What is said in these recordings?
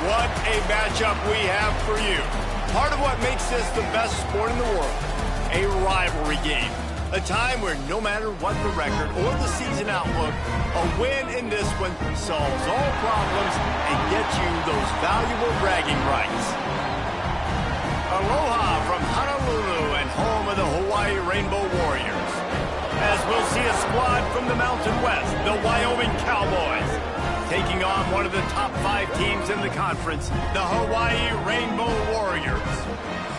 What a matchup we have for you. Part of what makes this the best sport in the world, a rivalry game. A time where no matter what the record or the season outlook, a win in this one solves all problems and gets you those valuable bragging rights. Aloha from Honolulu and home of the Hawaii Rainbow Warriors. As we'll see a squad from the Mountain West, the Wyoming Cowboys, taking on one of the top 5 teams in the conference, the Hawaii Rainbow Warriors.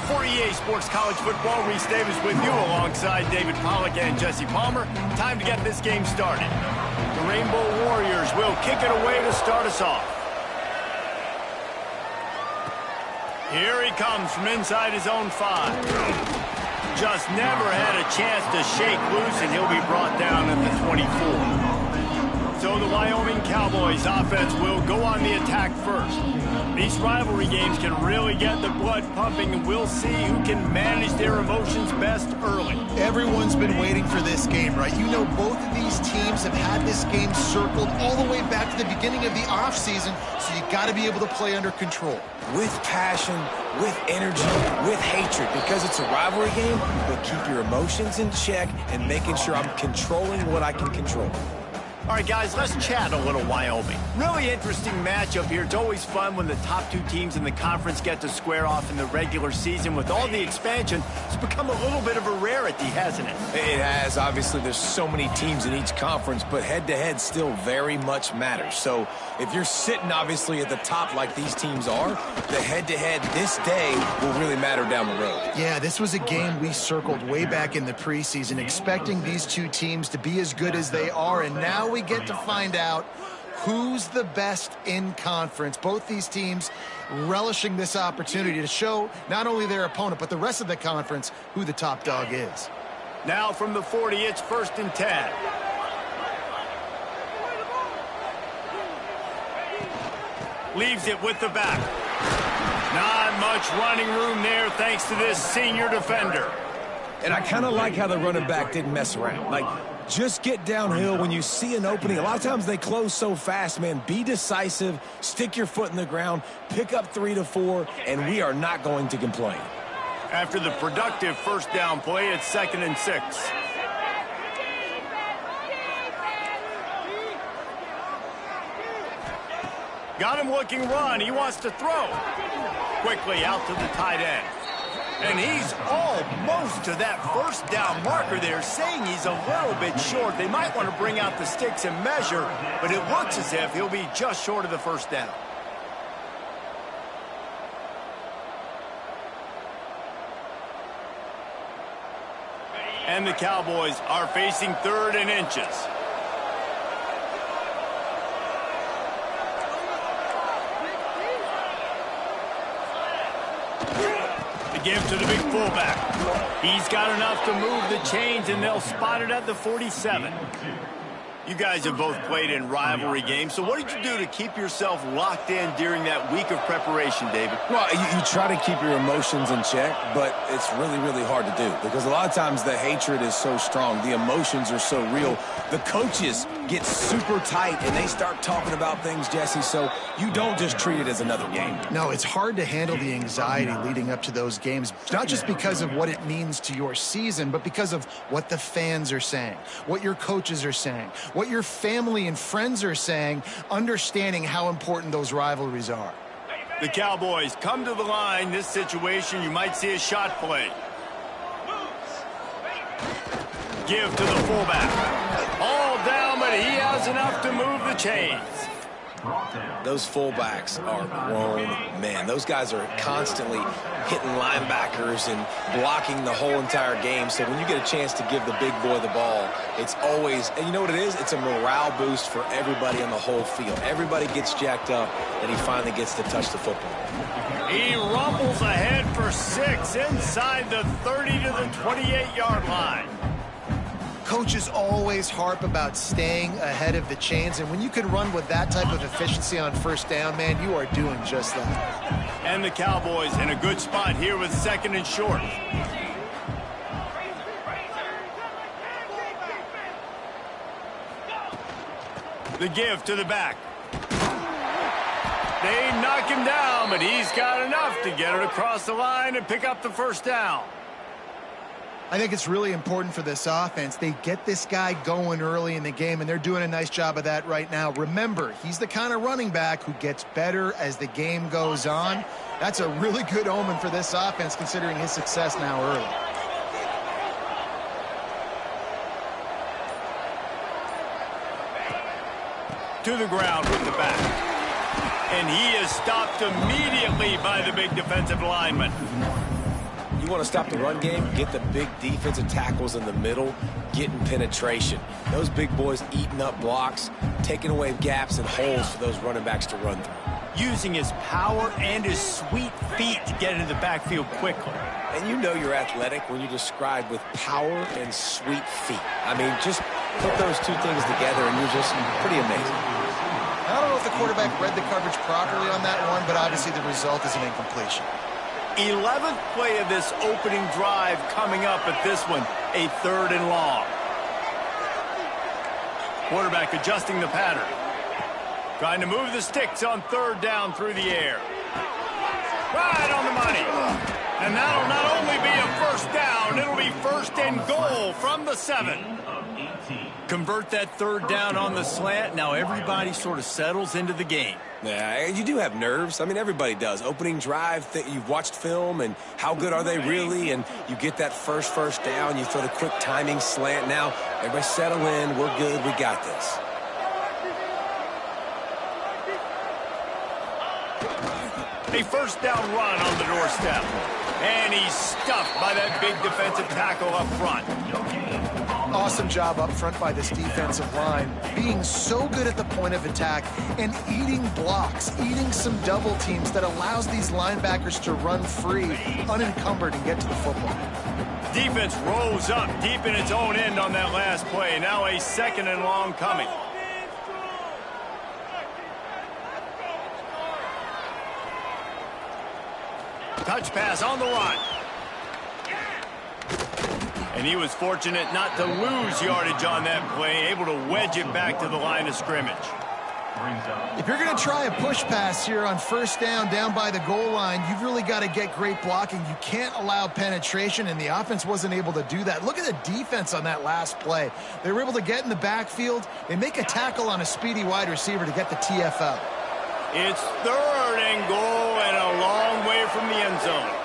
For EA Sports College Football, Reese Davis with you alongside David Pollack and Jesse Palmer. Time to get this game started. The Rainbow Warriors will kick it away to start us off. Here he comes from inside his own 5. Just never had a chance to shake loose, and he'll be brought down at the 24. So the Wyoming Cowboys offense will go on the attack first. These rivalry games can really get the blood pumping, and we'll see who can manage their emotions best early. Everyone's been waiting for this game, right? You know, both of these teams have had this game circled all the way back to the beginning of the offseason, so you got to be able to play under control. With passion, with energy, with hatred, because it's a rivalry game, but keep your emotions in check and making sure I'm controlling what I can control. All right, guys, let's chat a little Wyoming. Really interesting matchup here. It's always fun when the top 2 teams in the conference get to square off in the regular season. With all the expansion, it's become a little bit of a rarity, hasn't it? It has. Obviously, there's so many teams in each conference, but head-to-head still very much matters. So if you're sitting, obviously, at the top like these teams are, the head-to-head this day will really matter down the road. Yeah, this was a game we circled way back in the preseason, expecting these 2 teams to be as good as they are, and now we get to find out who's the best in conference. Both these teams relishing this opportunity to show not only their opponent, but the rest of the conference who the top dog is. Now from the 40, it's 1st and 10. Leaves it with the back. Not much running room there thanks to this senior defender. And I kind of like how the running back didn't mess around. Like, just get downhill when you see an opening. A lot of times they close so fast, man. Be decisive, stick your foot in the ground, pick up 3 to 4, and we are not going to complain. After the productive first down play, it's 2nd and 6. Got him looking run. He wants to throw. Quickly out to the tight end. And he's almost to that first down marker there, saying he's a little bit short. They might want to bring out the sticks and measure, but it looks as if he'll be just short of the first down. And the Cowboys are facing 3rd and inches. Give to the big fullback. He's got enough to move the chains, and they'll spot it at the 47. You guys have both played in rivalry games, so what did you do to keep yourself locked in during that week of preparation, David? Well, you try to keep your emotions in check, but it's really, really hard to do because a lot of times the hatred is so strong. The emotions are so real. The coaches get super tight, and they start talking about things, Jesse, so you don't just treat it as another game. No, it's hard to handle the anxiety leading up to those games, not just because of what it means to your season, but because of what the fans are saying, what your coaches are saying, what your family and friends are saying, understanding how important those rivalries are. The Cowboys come to the line. This situation, you might see a shot play. Give to the fullback. All down, but he has enough to move the chains. Those fullbacks are grown men. Those guys are constantly hitting linebackers and blocking the whole entire game. So when you get a chance to give the big boy the ball, it's always, and you know what it is? It's a morale boost for everybody on the whole field. Everybody gets jacked up, and he finally gets to touch the football. He rumbles ahead for 6 inside the 30 to the 28-yard line. Coaches always harp about staying ahead of the chains, and when you can run with that type of efficiency on first down, man, you are doing just that. And the Cowboys in a good spot here with 2nd and short. The give to the back. They knock him down, but he's got enough to get it across the line and pick up the first down. I think it's really important for this offense. They get this guy going early in the game, and they're doing a nice job of that right now. Remember, he's the kind of running back who gets better as the game goes on. That's a really good omen for this offense, considering his success now early. To the ground with the back. And he is stopped immediately by the big defensive lineman. You want to stop the run game, get the big defensive tackles in the middle, getting penetration. Those big boys eating up blocks, taking away gaps and holes for those running backs to run through. Using his power and his sweet feet to get into the backfield quickly. And you know you're athletic when you describe with power and sweet feet. I mean, just put those two things together and you're just pretty amazing. I don't know if the quarterback read the coverage properly on that one, but obviously the result is an incompletion. 11th play of this opening drive coming up at this one, a 3rd and long. Quarterback adjusting the pattern. Trying to move the sticks on 3rd down through the air. Right on the money. And that'll not only be a first down, it'll be 1st and goal from the 7. Convert that 3rd down on the slant. Now everybody sort of settles into the game. Yeah, you do have nerves. I mean, everybody does. Opening drive, you've watched film, and how good are they really? And you get that first down. You throw the quick timing slant. Now, everybody settle in. We're good. We got this. A first down run on the doorstep. And he's stuffed by that big defensive tackle up front. Awesome job up front by this defensive line, being so good at the point of attack and eating blocks, eating some double teams that allows these linebackers to run free, unencumbered, and get to the football. Defense rose up deep in its own end on that last play. Now a 2nd and long coming. Touch pass on the run. And he was fortunate not to lose yardage on that play, able to wedge it back to the line of scrimmage. If you're going to try a push pass here on 1st down by the goal line, you've really got to get great blocking. You can't allow penetration, and the offense wasn't able to do that. Look at the defense on that last play. They were able to get in the backfield. They make a tackle on a speedy wide receiver to get the TFL. It's 3rd and goal and a long way from the end zone.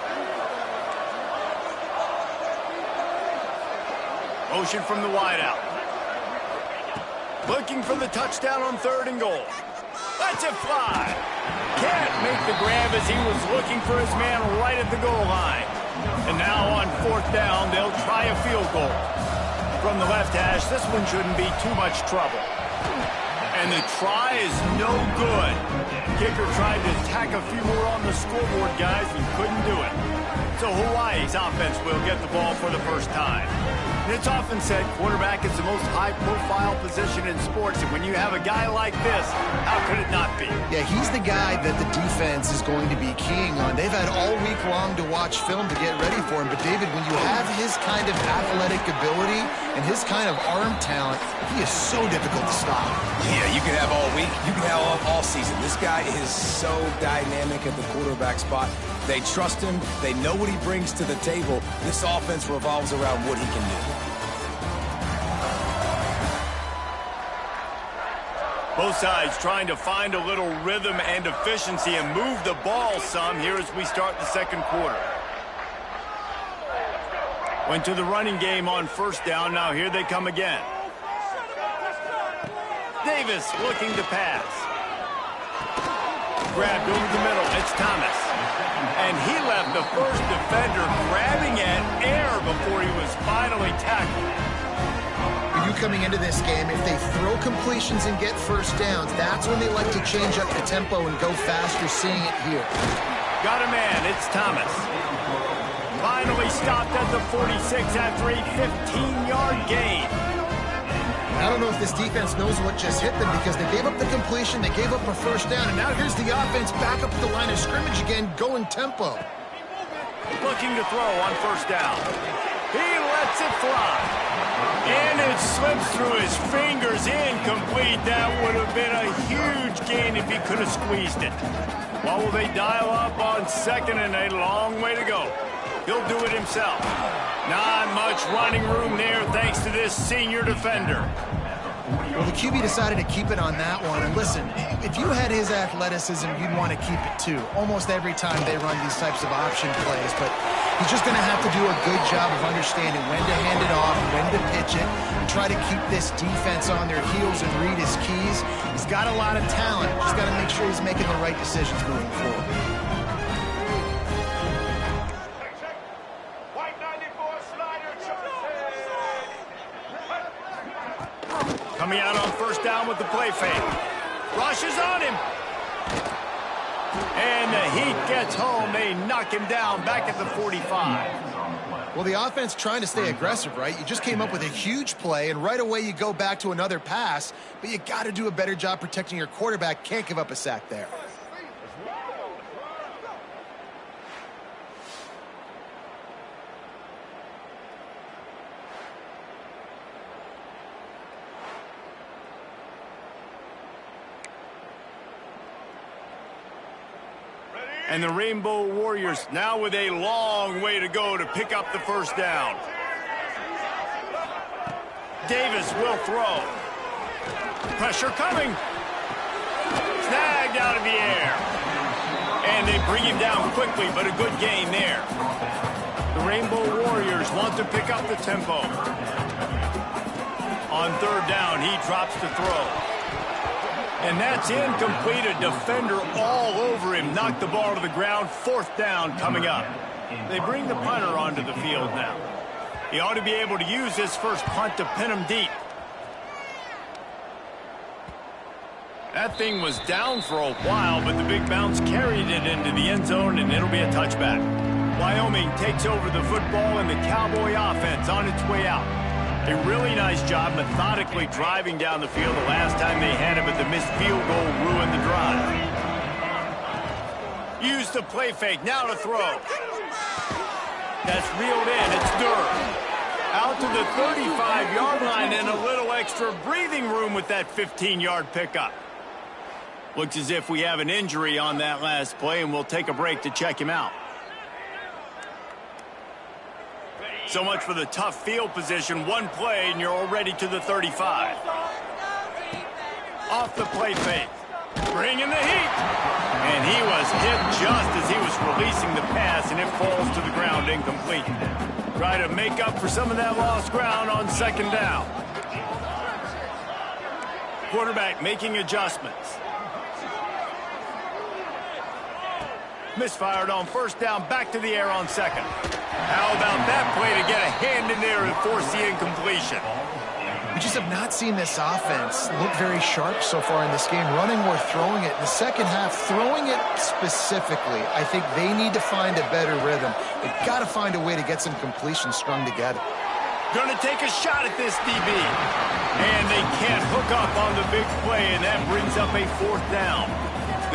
Motion from the wideout. Looking for the touchdown on 3rd and goal. Lets it fly. Can't make the grab as he was looking for his man right at the goal line. And now on 4th down, they'll try a field goal. From the left hash, this one shouldn't be too much trouble. And the try is no good. Kicker tried to tack a few more on the scoreboard, guys, and couldn't do it. So Hawaii's offense will get the ball for the first time. And it's often said quarterback is the most high-profile position in sports, and when you have a guy like this, how could it not be? Yeah, he's the guy that the defense is going to be keying on. They've had all week long to watch film to get ready for him, but David, when you have his kind of athletic ability and his kind of arm talent, he is so difficult to stop. Yeah, you can have all week. You can have all season. This guy is so dynamic at the quarterback spot. They trust him. They know what he brings to the table. This offense revolves around what he can do. Both sides trying to find a little rhythm and efficiency and move the ball some here as we start the 2nd quarter. Went to the running game on 1st down. Now here they come again. Davis looking to pass. Grabbed over the middle. It's Thomas. And he left the first defender grabbing at air before he was finally tackled. For you coming into this game, if they throw completions and get 1st downs, that's when they like to change up the tempo and go faster, seeing it here. Got a man. It's Thomas. Finally stopped at the 46 after a 15-yard gain. I don't know if this defense knows what just hit them because they gave up the completion, they gave up a 1st down, and now here's the offense back up to the line of scrimmage again, going tempo. Looking to throw on 1st down. He lets it fly. And it slips through his fingers, incomplete. That would have been a huge gain if he could have squeezed it. Well, will they dial up on second and a long way to go? He'll do it himself. Not much running room there thanks to this senior defender. Well, the QB decided to keep it on that one. And listen, if you had his athleticism, you'd want to keep it too. Almost every time they run these types of option plays. But he's just going to have to do a good job of understanding when to hand it off, when to pitch it, and try to keep this defense on their heels and read his keys. He's got a lot of talent. Just got to make sure he's making the right decisions moving forward. Coming out on first down with the play fake. Rushes on him. And the Heat gets home. They knock him down back at the 45. Well, the offense trying to stay aggressive, right? You just came up with a huge play, and right away you go back to another pass, but you got to do a better job protecting your quarterback. Can't give up a sack there. And the Rainbow Warriors now with a long way to go to pick up the first down. Davis will throw. Pressure coming. Snagged out of the air. And they bring him down quickly, but a good gain there. The Rainbow Warriors want to pick up the tempo. On third down, he drops to throw. And that's incomplete. A defender all over him. Knocked the ball to the ground. Fourth down coming up. They bring the punter onto the field now. He ought to be able to use this first punt to pin him deep. That thing was down for a while, but the big bounce carried it into the end zone, and it'll be a touchback. Wyoming takes over the football, and the Cowboy offense on its way out. A really nice job methodically driving down the field the last time they had him, but the missed field goal ruined the drive. Use the play fake, now to throw. That's reeled in, it's Durr. Out to the 35-yard line and a little extra breathing room with that 15-yard pickup. Looks as if we have an injury on that last play, and we'll take a break to check him out. So much for the tough field position. One play, and you're already to the 35. Off the play fake. Bringing the heat. And he was hit just as he was releasing the pass, and it falls to the ground incomplete. Try to make up for some of that lost ground on second down. Quarterback making adjustments. Misfired on first down, back to the air on second. How about that play to get a hand in there and force the incompletion? We just have not seen this offense look very sharp so far in this game, running or throwing it. In the second half, throwing it specifically, I think they need to find a better rhythm. They've got to find a way to get some completions strung together. Going to take a shot at this DB. And they can't hook up on the big play, and that brings up a fourth down.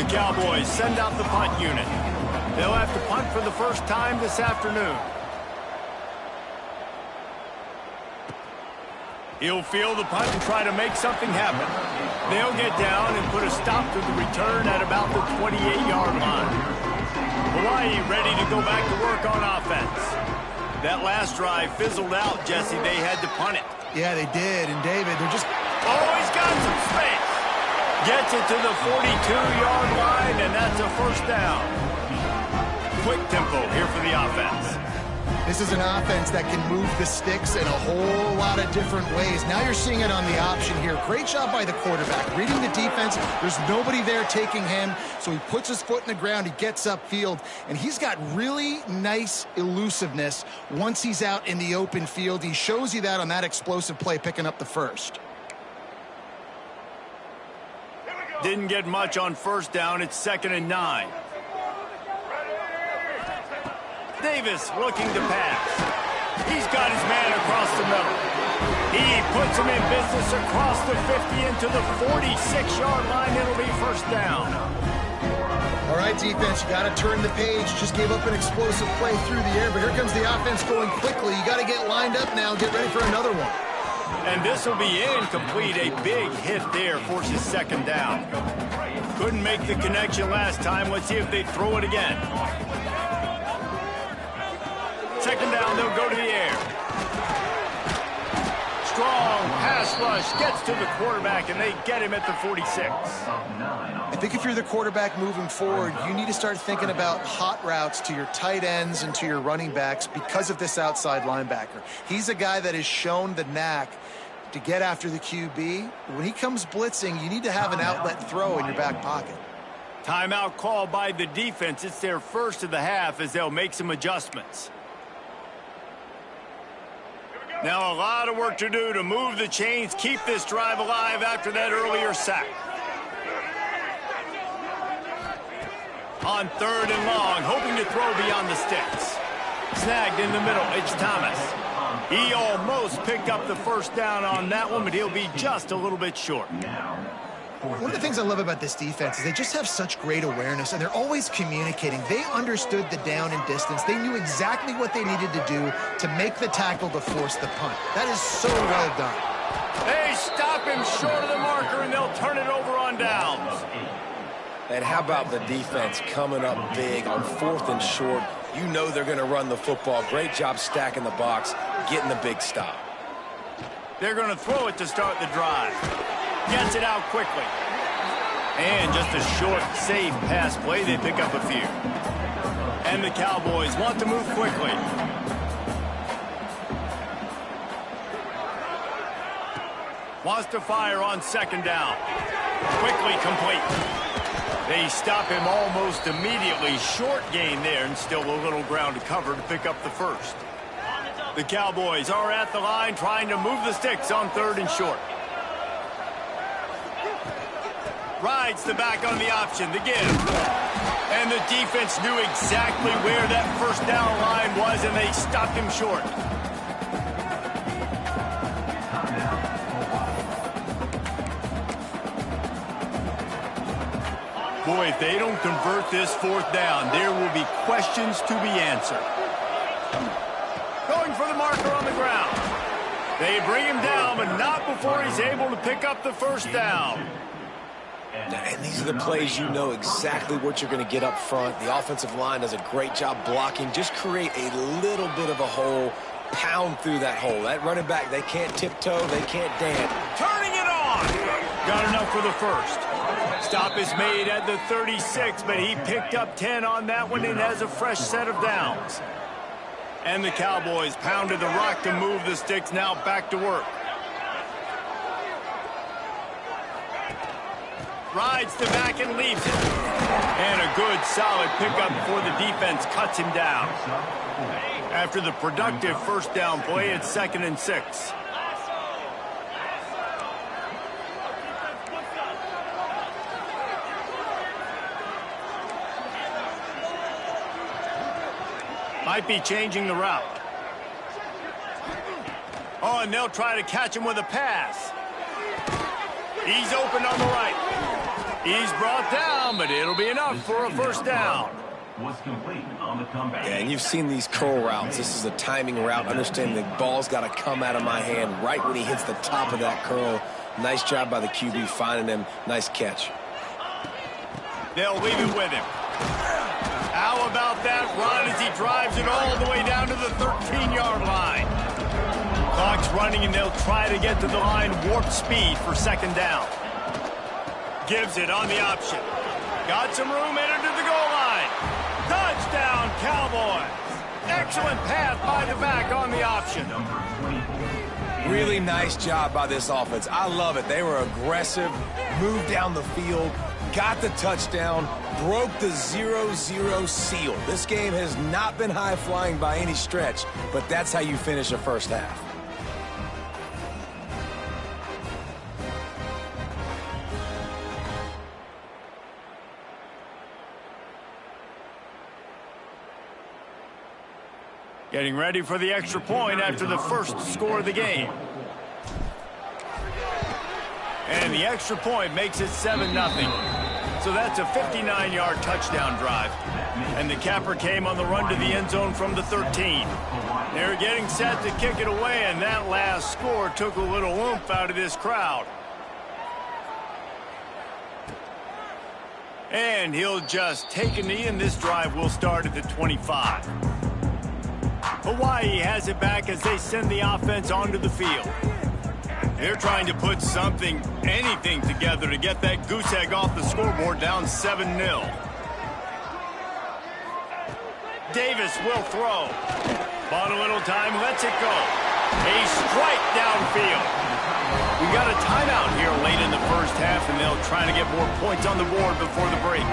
The Cowboys send out the punt unit. They'll have to punt for the first time this afternoon. He'll field the punt and try to make something happen. They'll get down and put a stop to the return at about the 28-yard line. Hawaii ready to go back to work on offense. That last drive fizzled out, Jesse. They had to punt it. Yeah, they did. And David, they're just... Oh, he's got some space. Gets it to the 42-yard line, and that's a first down. Quick tempo here for the offense. This is an offense that can move the sticks in a whole lot of different ways. Now you're seeing it on the option here. Great job by the quarterback. Reading the defense, there's nobody there taking him, so he puts his foot in the ground, he gets upfield, and he's got really nice elusiveness once he's out in the open field. He shows you that on that explosive play, picking up the first. Didn't get much on first down. It's 2nd and 9. Davis looking to pass. He's got his man across the middle. He puts him in business across the 50 into the 46-yard line. It'll be first down. All right, right, defense. You got to turn the page. Just gave up an explosive play through the air, but here comes the offense going quickly. You got to get lined up now. Get ready for another one. And this will be incomplete. A big hit there forces second down. Couldn't make the connection last time. Let's see if they throw it again. Second down, they'll go to the air. Strong pass rush gets to the quarterback, and they get him at the 46. I think if you're the quarterback moving forward, you need to start thinking about hot routes to your tight ends and to your running backs because of this outside linebacker. He's a guy that has shown the knack to get after the QB. When he comes blitzing, you need to have an outlet throw in your back pocket. Timeout called by the defense. It's their first of the half as they'll make some adjustments. Now a lot of work to do to move the chains, keep this drive alive after that earlier sack. On third and long, hoping to throw beyond the sticks. Snagged in the middle, it's Thomas. He almost picked up the first down on that one, but he'll be just a little bit short. One of the things I love about this defense is they just have such great awareness, and they're always communicating. They understood the down and distance. They knew exactly what they needed to do to make the tackle to force the punt. That is so well done. They stop him short of the marker, and they'll turn it over on downs. And how about the defense coming up big on fourth and short? You know they're going to run the football. Great job stacking the box, getting the big stop. They're going to throw it to start the drive. Gets it out quickly. And just a short, safe pass play. They pick up a few. And the Cowboys want to move quickly. Wants to fire on second down. Quickly complete. They stop him almost immediately. Short gain there, and still a little ground to cover to pick up the first. The Cowboys are at the line trying to move the sticks on third and short. Rides the back on the option, the give. And the defense knew exactly where that first down line was, and they stopped him short. Boy, if they don't convert this fourth down, there will be questions to be answered. Going for the marker on the ground. They bring him down, but not before he's able to pick up the first down. And these are the plays you know exactly what you're going to get up front. The offensive line does a great job blocking. Just create a little bit of a hole, pound through that hole. That running back, they can't tiptoe, they can't dance. Turning it on! Got enough for the first. Stop is made at the 36, but he picked up 10 on that one and has a fresh set of downs. And the Cowboys pounded the rock to move the sticks, now back to work. Rides the back and leaves it. And a good, solid pickup before the defense cuts him down. After the productive first down play, it's 2nd and 6. Might be changing the route. Oh, and they'll try to catch him with a pass. He's open on the right. He's brought down, but it'll be enough for a first down. Yeah, and you've seen these curl routes. This is a timing route. Understand the ball's got to come out of my hand right when he hits the top of that curl. Nice job by the QB finding him. Nice catch. They'll leave it with him. How about that run as he drives it all the way down to the 13-yard line? Clock's running, and they'll try to get to the line warp speed for second down. Gives it on the option. Got some room, entered to the goal line. Touchdown, Cowboys. Excellent pass by the back on the option. Really nice job by this offense. I love it. They were aggressive, moved down the field, got the touchdown, broke the 0-0 seal. This game has not been high-flying by any stretch, but that's how you finish a first half. Getting ready for the extra point after the first score of the game. And the extra point makes it 7-0. So that's a 59-yard touchdown drive. And the capper came on the run to the end zone from the 13. They're getting set to kick it away, and that last score took a little oomph out of this crowd. And he'll just take a knee, and this drive will start at the 25. Hawaii has it back as they send the offense onto the field. They're trying to put something, anything together to get that goose egg off the scoreboard, down 7-0. Davis will throw. Bought a little time, lets it go. A strike downfield. We got a timeout here late in the first half, and they'll try to get more points on the board before the break.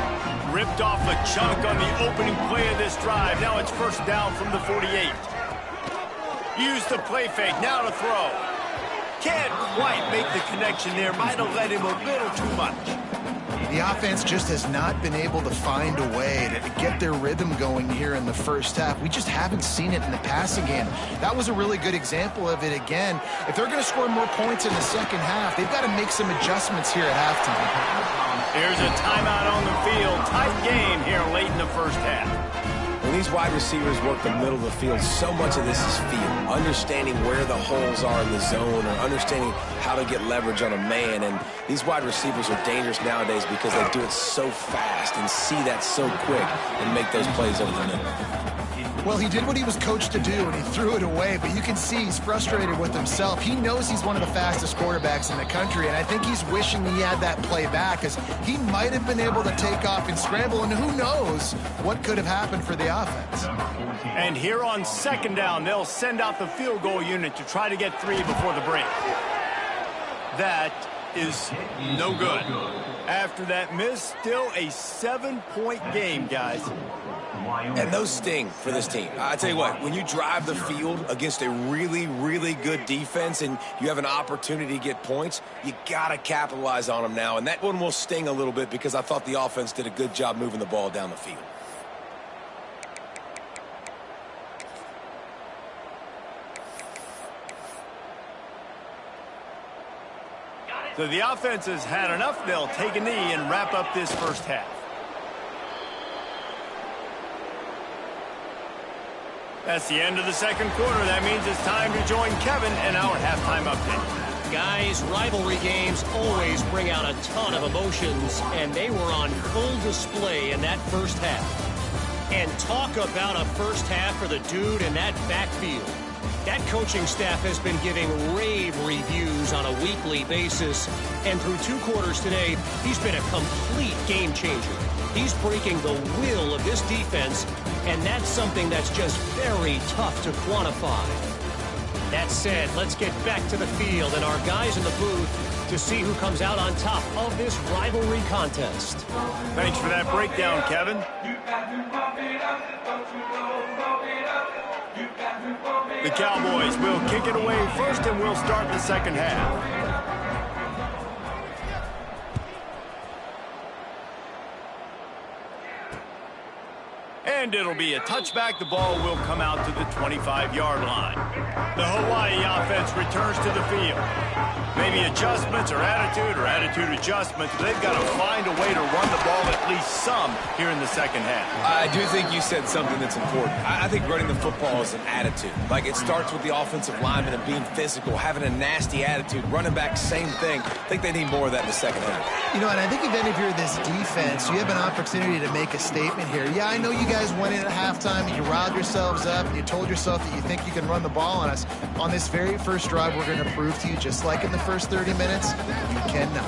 Ripped off a chunk on the opening play of this drive. Now it's first down from the 48. Use the play fake, now to throw. Can't quite make the connection there. Might have let him a little too much. The offense just has not been able to find a way to get their rhythm going here in the first half. We just haven't seen it in the passing game. That was a really good example of it again. If they're going to score more points in the second half, they've got to make some adjustments here at halftime. There's a timeout on the field. Tight game here late in the first half. When these wide receivers work the middle of the field, so much of this is feel. Understanding where the holes are in the zone, or understanding how to get leverage on a man. And these wide receivers are dangerous nowadays because they do it so fast and see that so quick and make those plays over the middle. Well, he did what he was coached to do, and he threw it away, but you can see he's frustrated with himself. He knows he's one of the fastest quarterbacks in the country, and I think he's wishing he had that play back, because he might have been able to take off and scramble, and who knows what could have happened for the offense. And here on second down, they'll send out the field goal unit to try to get 3 before the break. That is no good. After that miss, still a 7-point game, guys. And those sting for this team. I tell you what, when you drive the field against a really, really good defense and you have an opportunity to get points, you got to capitalize on them now. And that one will sting a little bit because I thought the offense did a good job moving the ball down the field. So the offense has had enough. They'll take a knee and wrap up this first half. That's the end of the second quarter. That means it's time to join Kevin in our halftime update. Guys, rivalry games always bring out a ton of emotions, and they were on full display in that first half. And talk about a first half for the dude in that backfield. That coaching staff has been giving rave reviews on a weekly basis, and through 2 quarters today, he's been a complete game changer. He's breaking the will of this defense, and that's something that's just very tough to quantify. That said, let's get back to the field and our guys in the booth to see who comes out on top of this rivalry contest. Thanks for that breakdown, Kevin. The Cowboys will kick it away first, and we'll start the second half. And it'll be a touchback. The ball will come out to the 25-yard line. The Hawaii offense returns to the field. Maybe adjustments or attitude adjustments, but they've got to find a way to run the ball at least some here in the second half. I do think you said something that's important. I think running the football is an attitude. Like, it starts with the offensive lineman and being physical, having a nasty attitude. Running back, same thing. I think they need more of that in the second half. You know, and I think even if you're this defense, you have an opportunity to make a statement here. Yeah, I know you guys went in at halftime and you riled yourselves up and you told yourself that you think you can run the ball on us. On this very first drive, we're going to prove to you, just like in the first 30 minutes, you cannot.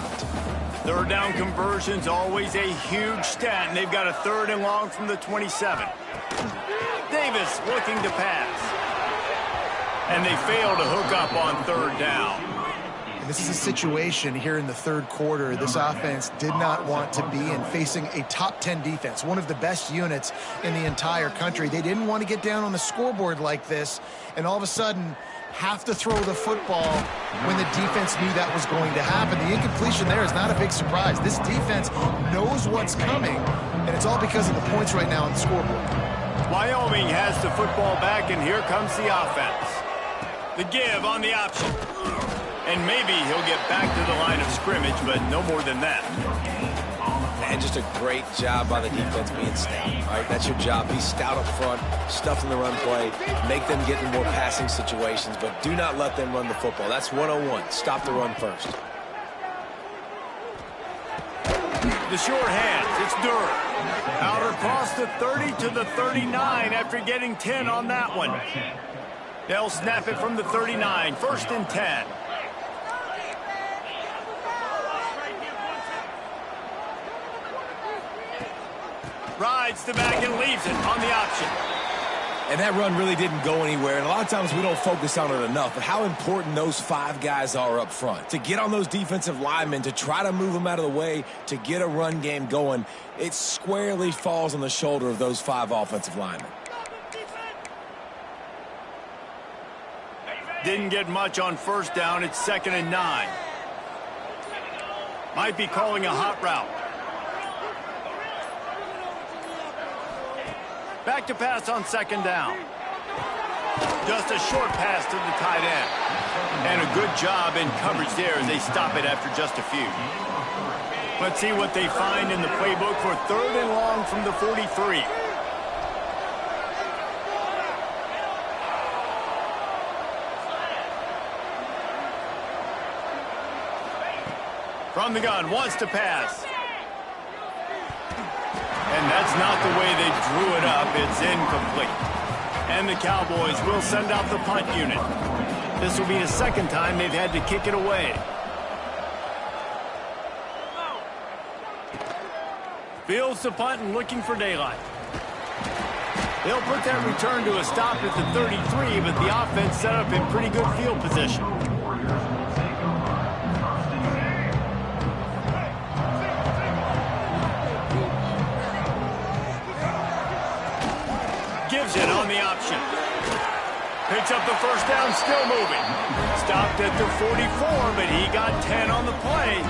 Third down conversions, always a huge stat, and they've got a 3rd and long from the 27. Davis looking to pass. And they fail to hook up on 3rd down. And this is a situation here in the 3rd quarter this offense did not want to be in, facing a top 10 defense, one of the best units in the entire country. They didn't want to get down on the scoreboard like this, and all of a sudden have to throw the football when the defense knew that was going to happen. The incompletion there is not a big surprise. This defense knows what's coming, and it's all because of the points right now on the scoreboard. Wyoming has the football back, and here comes the offense. The give on the option. And maybe he'll get back to the line of scrimmage, but no more than that. And just a great job by the defense being stout. All right, that's your job. Be stout up front, stuff in the run play, make them get in more passing situations, but do not let them run the football. That's 101. Stop the run first. The short hands, it's Durr. Out across the 30 to the 39 after getting 10 on that one. They'll snap it from the 39, 1st and 10. Rides the back and leaves it on the option. And that run really didn't go anywhere, and a lot of times we don't focus on it enough, but how important those 5 guys are up front. To get on those defensive linemen, to try to move them out of the way, to get a run game going, it squarely falls on the shoulder of those 5 offensive linemen. Didn't get much on 1st down. It's 2nd and 9. Might be calling a hot route. Back to pass on 2nd down. Just a short pass to the tight end. And a good job in coverage there as they stop it after just a few. Let's see what they find in the playbook for 3rd and long from the 43. From the gun, wants to pass. And that's not the way they drew it up. It's incomplete. And the Cowboys will send out the punt unit. This will be the 2nd time they've had to kick it away. Fields the punt and looking for daylight. They'll put that return to a stop at the 33, but the offense set up in pretty good field position. Gives it on the option. Picks up the 1st down, still moving. Stopped at the 44, but he got 10 on the play.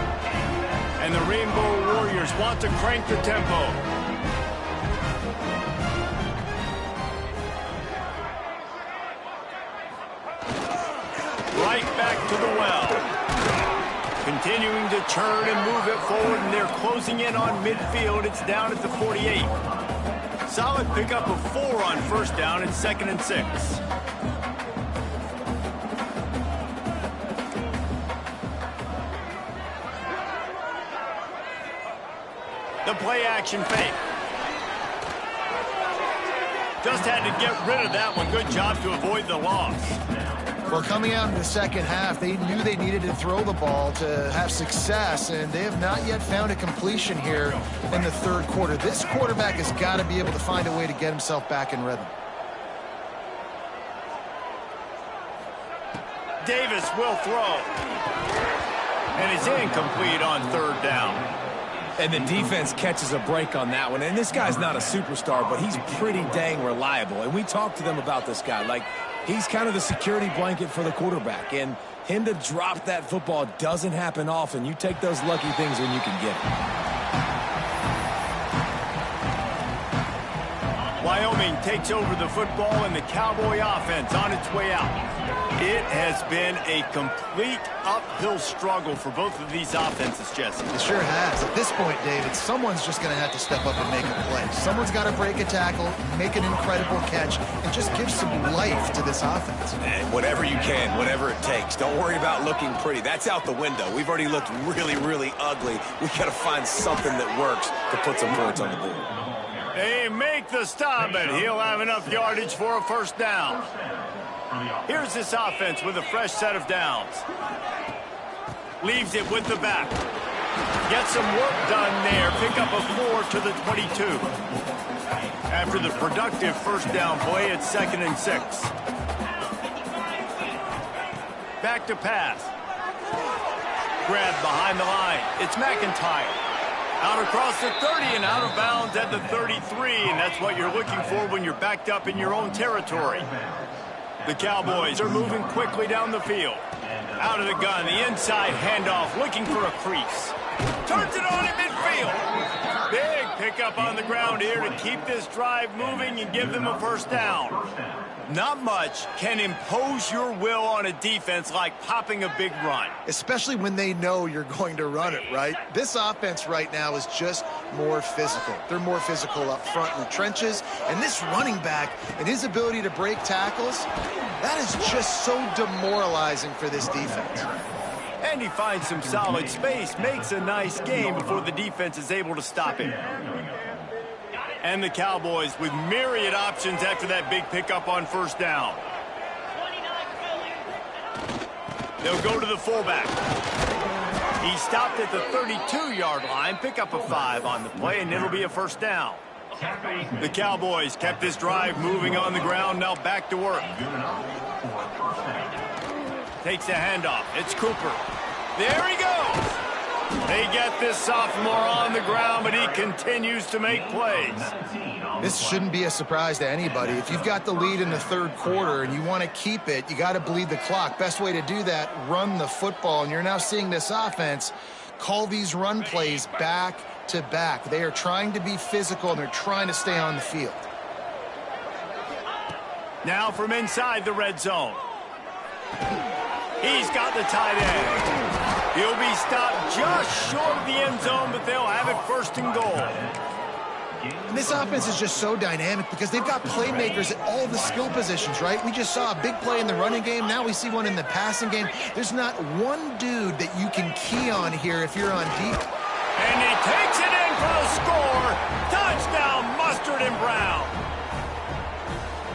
And the Rainbow Warriors want to crank the tempo. Right back to the well. Continuing to churn and move it forward, and they're closing in on midfield. It's down at the 48. Solid pickup of 4 on 1st down and 2nd and 6. The play action fake. Just had to get rid of that one. Good job to avoid the loss. Well, coming out in the 2nd half, they knew they needed to throw the ball to have success, and they have not yet found a completion here in the 3rd quarter. This quarterback has got to be able to find a way to get himself back in rhythm. Davis will throw. And it's incomplete on 3rd down. And the defense catches a break on that one. And this guy's not a superstar, but he's pretty dang reliable. And we talked to them about this guy. Like, he's kind of the security blanket for the quarterback. And him to drop that football doesn't happen often. You take those lucky things when you can get them. Wyoming takes over the football, and the Cowboy offense on its way out. It has been a complete uphill struggle for both of these offenses, Jesse. It sure has. At this point, David, someone's just going to have to step up and make a play. Someone's got to break a tackle, make an incredible catch, and just give some life to this offense. And whatever you can, whatever it takes. Don't worry about looking pretty. That's out the window. We've already looked really, really ugly. We've got to find something that works to put some points on the board. They make the stop, and he'll have enough yardage for a 1st down. Here's this offense with a fresh set of downs. Leaves it with the back. Gets some work done there. Pick up a 4 to the 22. After the productive 1st down play, it's 2nd and 6. Back to pass. Grabbed behind the line. It's McIntyre. Out across the 30 and out of bounds at the 33, and that's what you're looking for when you're backed up in your own territory. The Cowboys are moving quickly down the field. Out of the gun, the inside handoff, looking for a crease. Turns it on at midfield. Big pickup on the ground here to keep this drive moving and give them a first down. Not much can impose your will on a defense like popping a big run. Especially when they know you're going to run it, right? This offense right now is just more physical. They're more physical up front in the trenches. And this running back and his ability to break tackles, that is just so demoralizing for this defense. And he finds some solid space, makes a nice game before the defense is able to stop him. And the Cowboys with myriad options after that big pickup on first down. They'll go to the fullback. He stopped at the 32-yard line, pick up a 5 on the play, and it'll be a first down. The Cowboys kept this drive moving on the ground, now back to work. Takes a handoff. It's Cooper. There he goes. They get this sophomore on the ground, but he continues to make plays. This shouldn't be a surprise to anybody. If you've got the lead in the third quarter and you want to keep it, you got to bleed the clock. Best way to do that, run the football. And you're now seeing this offense call these run plays back to back. They are trying to be physical, and they're trying to stay on the field. Now from inside the red zone. He's got the tight end. He'll be stopped just short of the end zone, but they'll have it first and goal. And this offense is just so dynamic because they've got playmakers at all the skill positions, right? We just saw a big play in the running game. Now we see one in the passing game. There's not one dude that you can key on here if you're on deep. And he takes it in for the score. Touchdown, Mustard and Brown.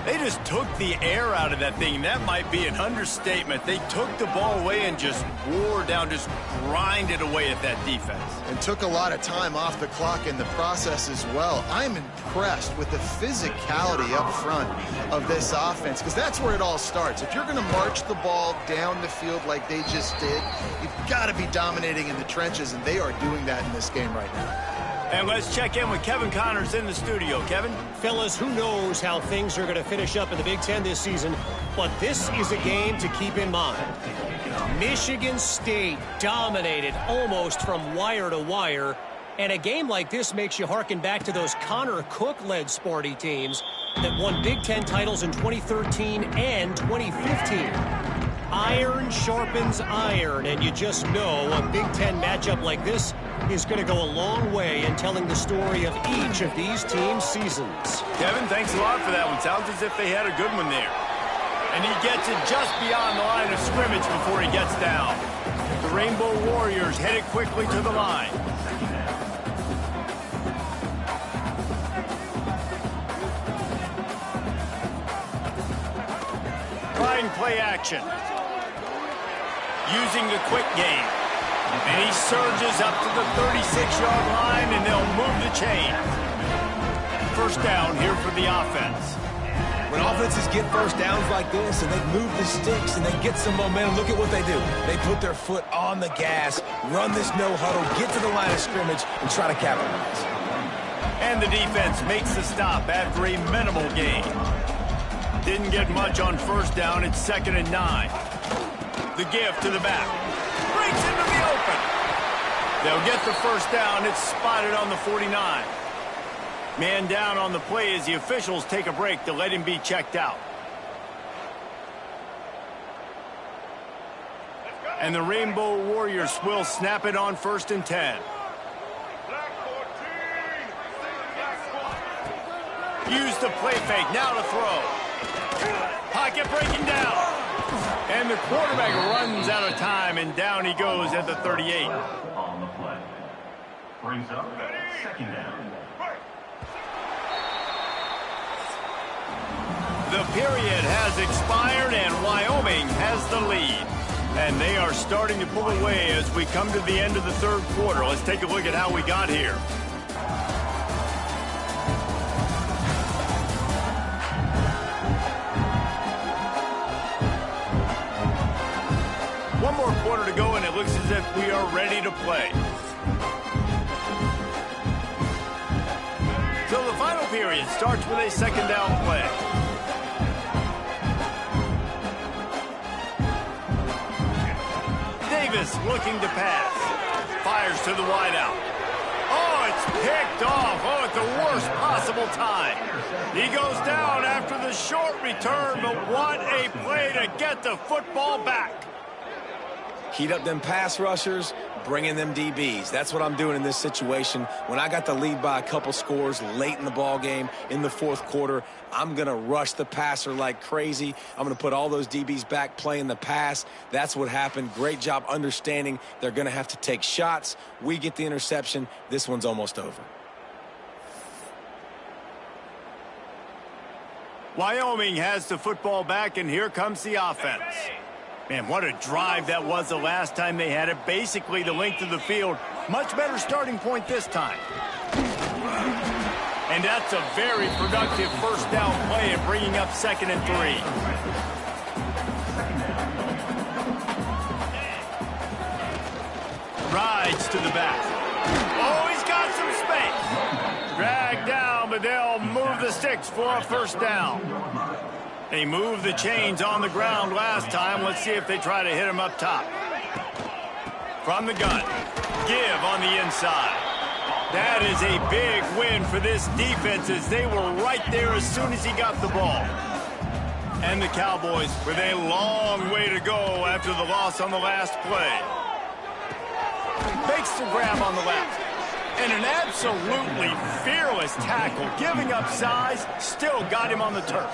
They just took the air out of that thing. That might be an understatement. They took the ball away and just wore down, just grinded away at that defense. And took a lot of time off the clock in the process as well. I'm impressed with the physicality up front of this offense, because that's where it all starts. If you're going to march the ball down the field like they just did, you've got to be dominating in the trenches, and they are doing that in this game right now. And let's check in with Kevin Connors in the studio. Kevin? Fellas, who knows how things are going to finish up in the Big Ten this season, but this is a game to keep in mind. Michigan State dominated almost from wire to wire, and a game like this makes you harken back to those Connor Cook-led Sparty teams that won Big Ten titles in 2013 and 2015. Iron sharpens iron, and you just know a Big Ten matchup like this is going to go a long way in telling the story of each of these teams' seasons. Kevin, thanks a lot for that one. Sounds as if they had a good one there. And he gets it just beyond the line of scrimmage before he gets down. The Rainbow Warriors headed quickly to the line. Trying play action. Using the quick game. And he surges up to the 36-yard line, and they'll move the chain. First down here for the offense. When offenses get first downs like this and they move the sticks and they get some momentum, look at what they do. They put their foot on the gas, run this no huddle, get to the line of scrimmage, and try to capitalize. And the defense makes the stop after a minimal gain. Didn't get much on first down. It's 2nd and 9. The give to the back. Breaks into the open. They'll get the first down. It's spotted on the 49. Man down on the play as the officials take a break to let him be checked out. And the Rainbow Warriors will snap it on 1st and 10. Use the play fake. Now to throw. Pocket breaking down. And the quarterback runs out of time, and down he goes at the 38. On the play. Brings up 2nd down. The period has expired, and Wyoming has the lead. And they are starting to pull away as we come to the end of the third quarter. Let's take a look at how we got here. One more quarter to go, and it looks as if we are ready to play. So the final period starts with a 2nd down play. Davis looking to pass. Fires to the wideout. Oh, it's picked off. Oh, at the worst possible time. He goes down after the short return, but what a play to get the football back. Heat up them pass rushers, bring in them DBs. That's what I'm doing in this situation. When I got the lead by a couple scores late in the ball game in the fourth quarter, I'm going to rush the passer like crazy. I'm going to put all those DBs back playing the pass. That's what happened. Great job understanding they're going to have to take shots. We get the interception. This one's almost over. Wyoming has the football back, and here comes the offense. Man, what a drive that was the last time they had it. Basically the length of the field. Much better starting point this time. And that's a very productive first down play and bringing up 2nd and 3. Rides to the back. Oh, he's got some space. Dragged down, but they'll move the sticks for a first down. They moved the chains on the ground last time. Let's see if they try to hit him up top. From the gun. Give on the inside. That is a big win for this defense as they were right there as soon as he got the ball. And the Cowboys with a long way to go after the loss on the last play. Makes the grab on the left. And an absolutely fearless tackle. Giving up size, still got him on the turf.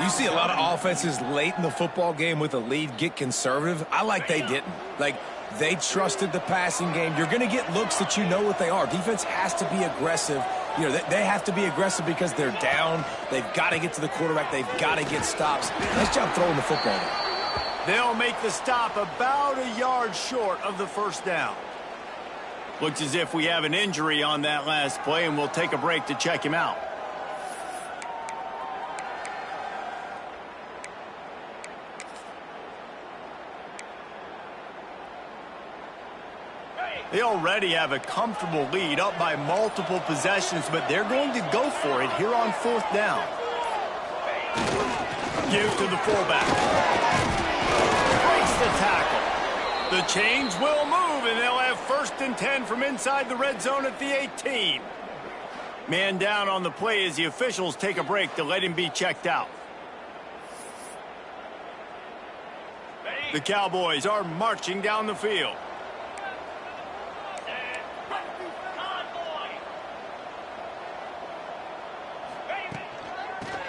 You see a lot of offenses late in the football game with a lead get conservative. I like they didn't. Like, they trusted the passing game. You're going to get looks that you know what they are. Defense has to be aggressive. You know, they have to be aggressive because they're down. They've got to get to the quarterback. They've got to get stops. Nice job throwing the football. They'll make the stop about a yard short of the first down. Looks as if we have an injury on that last play, and we'll take a break to check him out. They already have a comfortable lead up by multiple possessions, but they're going to go for it here on 4th down. Give to the fullback. Breaks the tackle. The chains will move, and they'll have 1st and 10 from inside the red zone at the 18. Man down on the play as the officials take a break to let him be checked out. The Cowboys are marching down the field.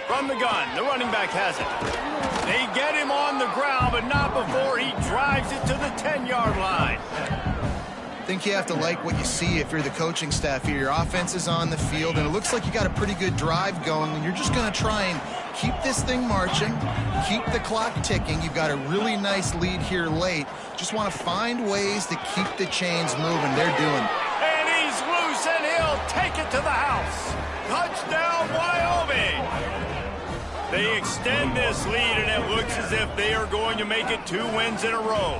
From the gun, the running back has it. They get him on the ground, but not before he drives it to the 10-yard line. I think you have to like what you see if you're the coaching staff here. Your offense is on the field, and it looks like you got a pretty good drive going, and you're just going to try and keep this thing marching, keep the clock ticking. You've got a really nice lead here late. Just want to find ways to keep the chains moving. They're doing it. And he's loose, and he'll take it to the house. Touchdown, Wyoming! They extend this lead, and it looks as if they are going to make it 2 wins in a row.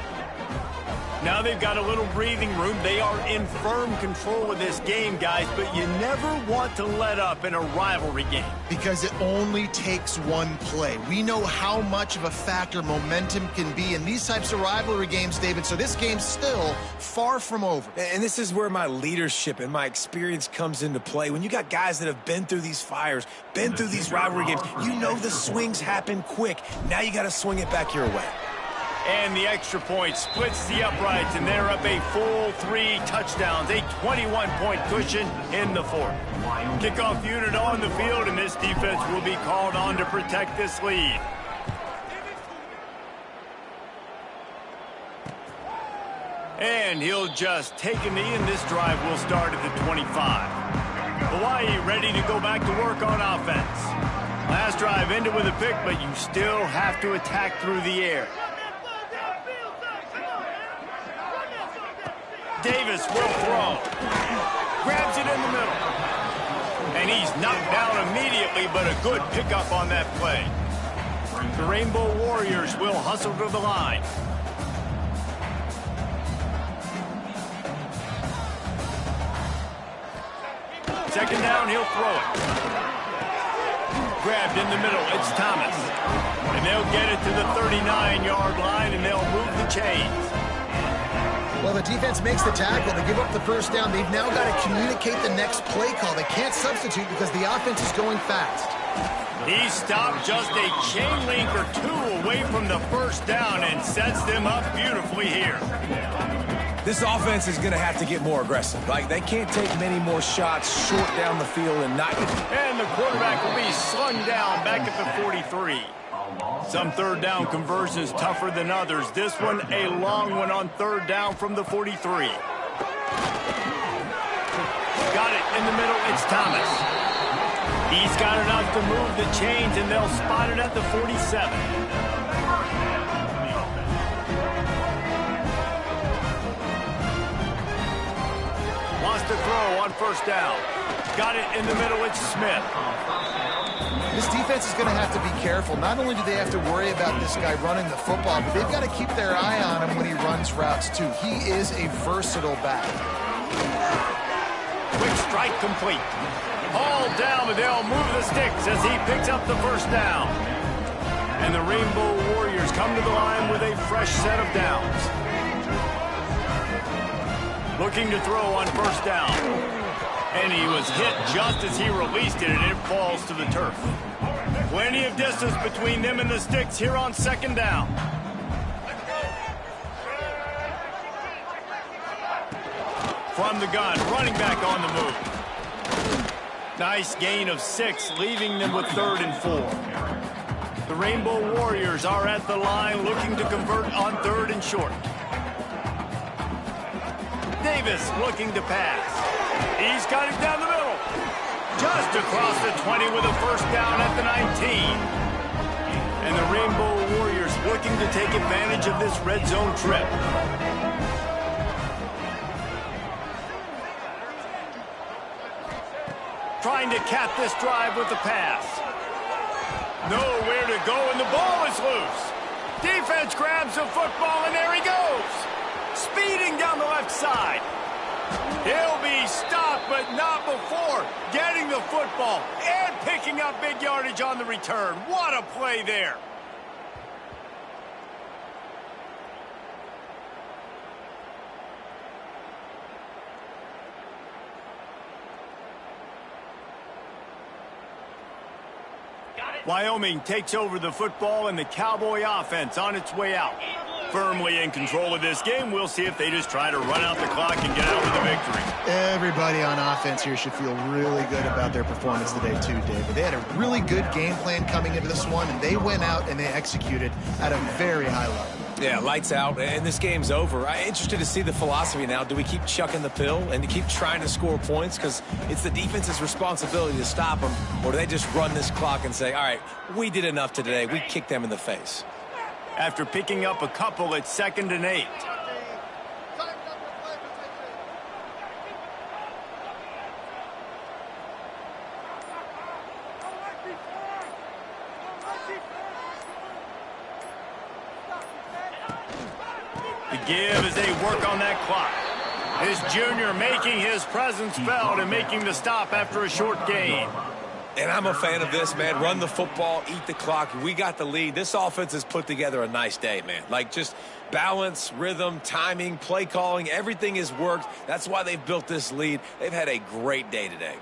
Now they've got a little breathing room. They are in firm control of this game, guys, but you never want to let up in a rivalry game. Because it only takes one play. We know how much of a factor momentum can be in these types of rivalry games, David, so this game's still far from over. And this is where my leadership and my experience comes into play. When you got guys that have been through these fires, been through these rivalry games, you know the swings happen quick. Now you got to swing it back your way. And the extra point splits the uprights, and they're up a full 3 touchdowns, a 21-point cushion in the 4th. Kickoff unit on the field, and this defense will be called on to protect this lead. And he'll just take a knee, and this drive will start at the 25. Hawaii ready to go back to work on offense. Last drive ended with a pick, but you still have to attack through the air. Davis will throw. Grabs it in the middle. And he's knocked down immediately, but a good pickup on that play. The Rainbow Warriors will hustle to the line. Second down, he'll throw it. Grabbed in the middle, it's Thomas. And they'll get it to the 39-yard line, and they'll move the chains. Well, the defense makes the tackle. They give up the first down. They've now got to communicate the next play call. They can't substitute because the offense is going fast. He stopped just a chain link or two away from the first down and sets them up beautifully here. This offense is going to have to get more aggressive. Like, they can't take many more shots short down the field and not get... And the quarterback will be slung down back at the 43. Some third down conversions tougher than others. This one, a long one on third down from the 43. Got it in the middle. It's Thomas. He's got enough to move the chains, and they'll spot it at the 47. Wants to throw on first down. Got it in the middle. It's Smith. This defense is going to have to be careful. Not only do they have to worry about this guy running the football, but they've got to keep their eye on him when he runs routes, too. He is a versatile back. Quick strike complete. All down, but they'll move the sticks as he picks up the first down. And the Rainbow Warriors come to the line with a fresh set of downs. Looking to throw on first down. And he was hit just as he released it, and it falls to the turf. Plenty of distance between them and the sticks here on second down. From the gun, running back on the move. Nice gain of 6, leaving them with 3rd and 4. The Rainbow Warriors are at the line looking to convert on 3rd and short. Davis looking to pass. He's got it down the middle. Just across the 20 with a first down at the 19. And the Rainbow Warriors looking to take advantage of this red zone trip. Trying to cap this drive with the pass. Nowhere to go, and the ball is loose. Defense grabs the football, and there he goes. Speeding down the left side. He'll be stopped, but not before getting the football and picking up big yardage on the return. What a play there. Wyoming takes over the football, and the Cowboy offense on its way out. Firmly in control of this game. We'll see if they just try to run out the clock and get out with the victory. Everybody on offense here should feel really good about their performance today too, David. They had a really good game plan coming into this one, and they went out and they executed at a very high level. Yeah, lights out, and this game's over. I'm interested to see the philosophy now. Do we keep chucking the pill and to keep trying to score points? Because it's the defense's responsibility to stop them, or do they just run this clock and say, all right, we did enough today. We kicked them in the face. After picking up a couple, it's 2nd and 8. The give as they work on that clock. This junior making his presence felt and making the stop after a short gain. And I'm a fan of this, man. Run the football, eat the clock. We got the lead. This offense has put together a nice day, man. Like, just balance, rhythm, timing, play calling, everything has worked. That's why they've built this lead. They've had a great day today.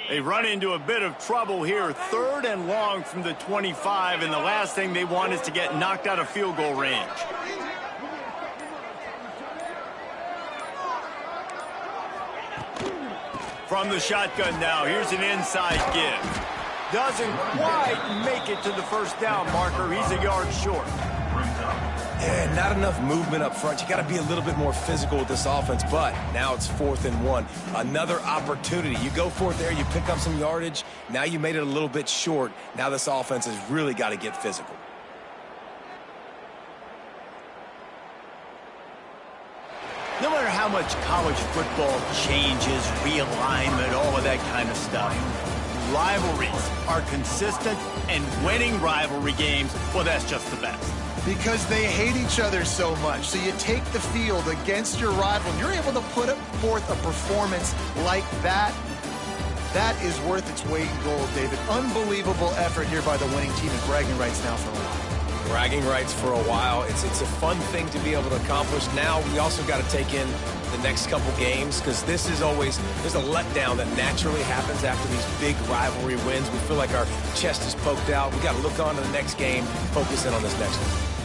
They run into a bit of trouble here. 3rd and long from the 25, and the last thing they want is to get knocked out of field goal range. From the shotgun now, here's an inside give. Doesn't quite make it to the first down marker. He's a yard short. Yeah, not enough movement up front. You got to be a little bit more physical with this offense, but now it's 4th and 1. Another opportunity. You go for it there, you pick up some yardage. Now you made it a little bit short. Now this offense has really got to get physical. No matter how much college football changes, realignment, all of that kind of stuff, rivalries are consistent, and winning rivalry games, well, that's just the best. Because they hate each other so much. So you take the field against your rival, and you're able to put forth a performance like that. That is worth its weight in gold, David. Unbelievable effort here by the winning team, and bragging rights now for a while. bragging rights for a while. It's a fun thing to be able to accomplish. Now we also got to take in the next couple games, because this is always, there's a letdown that naturally happens after these big rivalry wins. We feel like our chest is poked out. We got to look on to the next game, focus in on this next one.